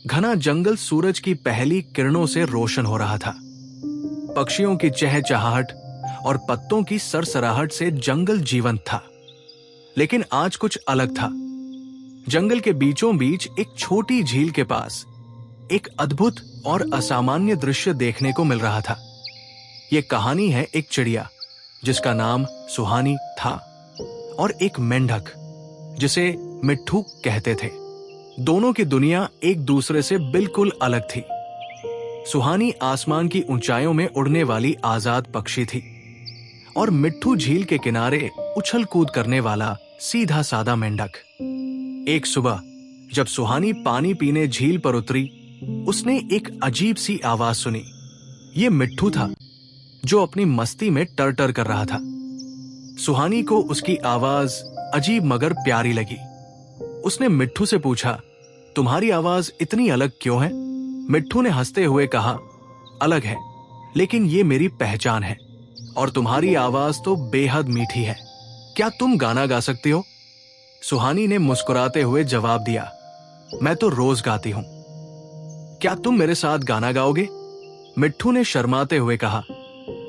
घना जंगल सूरज की पहली किरणों से रोशन हो रहा था। पक्षियों की चहचहाहट और पत्तों की सरसराहट से जंगल जीवंत था। लेकिन आज कुछ अलग था। जंगल के बीचों बीच एक छोटी झील के पास एक अद्भुत और असामान्य दृश्य देखने को मिल रहा था। यह कहानी है एक चिड़िया जिसका नाम सुहानी था और एक मेंढक जिसे मिट्ठू कहते थे। दोनों की दुनिया एक दूसरे से बिल्कुल अलग थी। सुहानी आसमान की ऊंचाइयों में उड़ने वाली आजाद पक्षी थी और मिट्ठू झील के किनारे उछल कूद करने वाला सीधा सादा मेंढक। एक सुबह जब सुहानी पानी पीने झील पर उतरी, उसने एक अजीब सी आवाज सुनी। यह मिट्ठू था जो अपनी मस्ती में टर-टर कर रहा था। सुहानी को उसकी आवाज अजीब मगर प्यारी लगी। उसने मिट्ठू से पूछा, तुम्हारी आवाज इतनी अलग क्यों है? मिट्ठू ने हंसते हुए कहा, अलग है, लेकिन ये मेरी पहचान है और तुम्हारी आवाज तो बेहद मीठी है। क्या तुम गाना गा सकती हो? सुहानी ने मुस्कुराते हुए जवाब दिया, मैं तो रोज गाती हूं। क्या तुम मेरे साथ गाना गाओगे? मिट्ठू ने शर्माते हुए कहा,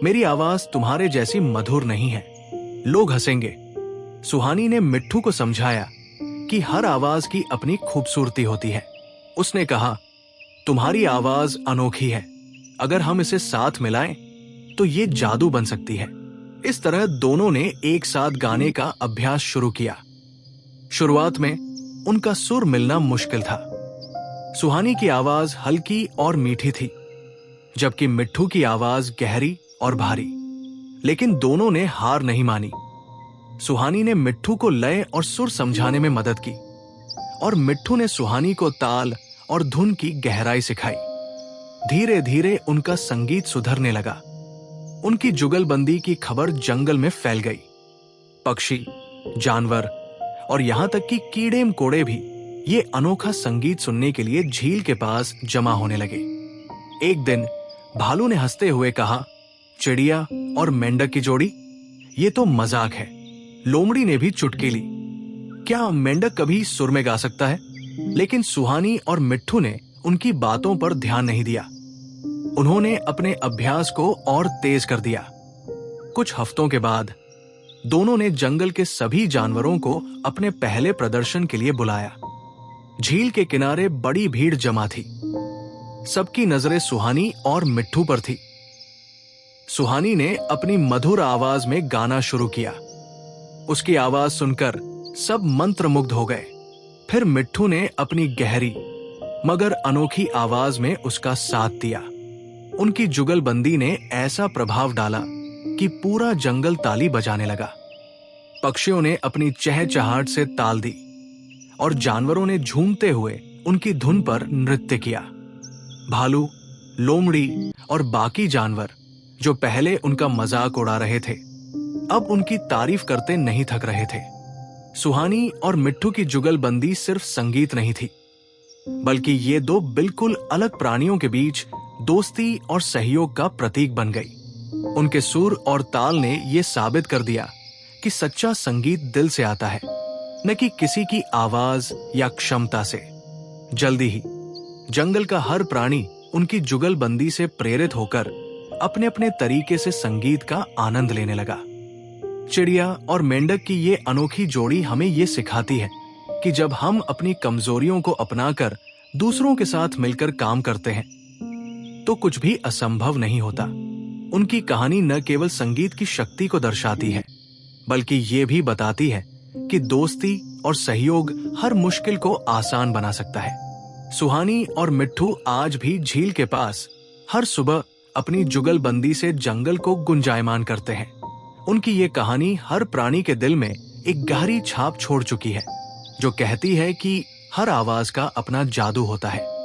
मेरी आवाज तुम्हारे जैसी मधुर नहीं है, लोग हंसेंगे। सुहानी ने मिट्ठू को समझाया कि हर आवाज की अपनी खूबसूरती होती है। उसने कहा, तुम्हारी आवाज अनोखी है, अगर हम इसे साथ मिलाएं तो ये जादू बन सकती है। इस तरह दोनों ने एक साथ गाने का अभ्यास शुरू किया। शुरुआत में उनका सुर मिलना मुश्किल था। सुहानी की आवाज हल्की और मीठी थी, जबकि मिट्ठू की आवाज गहरी और भारी। लेकिन दोनों ने हार नहीं मानी। सुहानी ने मिट्ठू को लय और सुर समझाने में मदद की और मिट्ठू ने सुहानी को ताल और धुन की गहराई सिखाई। धीरे धीरे उनका संगीत सुधरने लगा। उनकी जुगलबंदी की खबर जंगल में फैल गई। पक्षी, जानवर और यहां तक कि कीड़े मकोड़े भी ये अनोखा संगीत सुनने के लिए झील के पास जमा होने लगे। एक दिन भालू ने हंसते हुए कहा, चिड़िया और मेंढक की जोड़ी, ये तो मजाक है। लोमड़ी ने भी चुटकी ली, क्या मेंढक कभी सुर में गा सकता है? लेकिन सुहानी और मिट्ठू ने उनकी बातों पर ध्यान नहीं दिया। उन्होंने अपने अभ्यास को और तेज कर दिया। कुछ हफ्तों के बाद दोनों ने जंगल के सभी जानवरों को अपने पहले प्रदर्शन के लिए बुलाया। झील के किनारे बड़ी भीड़ जमा थी। सबकी नजरें सुहानी और मिट्ठू पर थी। सुहानी ने अपनी मधुर आवाज में गाना शुरू किया। उसकी आवाज सुनकर सब मंत्रमुग्ध हो गए। फिर मिट्ठू ने अपनी गहरी मगर अनोखी आवाज में उसका साथ दिया। उनकी जुगलबंदी ने ऐसा प्रभाव डाला कि पूरा जंगल ताली बजाने लगा। पक्षियों ने अपनी चहचहाहट से ताल दी और जानवरों ने झूमते हुए उनकी धुन पर नृत्य किया। भालू, लोमड़ी और बाकी जानवर जो पहले उनका मजाक उड़ा रहे थे, अब उनकी तारीफ करते नहीं थक रहे थे। सुहानी और मिट्ठू की जुगलबंदी सिर्फ संगीत नहीं थी, बल्कि ये दो बिल्कुल अलग प्राणियों के बीच दोस्ती और सहयोग का प्रतीक बन गई। उनके सुर और ताल ने यह साबित कर दिया कि सच्चा संगीत दिल से आता है, न कि किसी की आवाज या क्षमता से। जल्दी ही जंगल का हर प्राणी उनकी जुगलबंदी से प्रेरित होकर अपने अपने तरीके से संगीत का आनंद लेने लगा। चिड़िया और मेंढक की ये अनोखी जोड़ी हमें ये सिखाती है कि जब हम अपनी कमजोरियों को अपनाकर दूसरों के साथ मिलकर काम करते हैं तो कुछ भी असंभव नहीं होता। उनकी कहानी न केवल संगीत की शक्ति को दर्शाती है, बल्कि ये भी बताती है कि दोस्ती और सहयोग हर मुश्किल को आसान बना सकता है। सुहानी और मिट्ठू आज भी झील के पास हर सुबह अपनी जुगलबंदी से जंगल को गुंजायमान करते हैं। उनकी ये कहानी हर प्राणी के दिल में एक गहरी छाप छोड़ चुकी है, जो कहती है कि हर आवाज का अपना जादू होता है।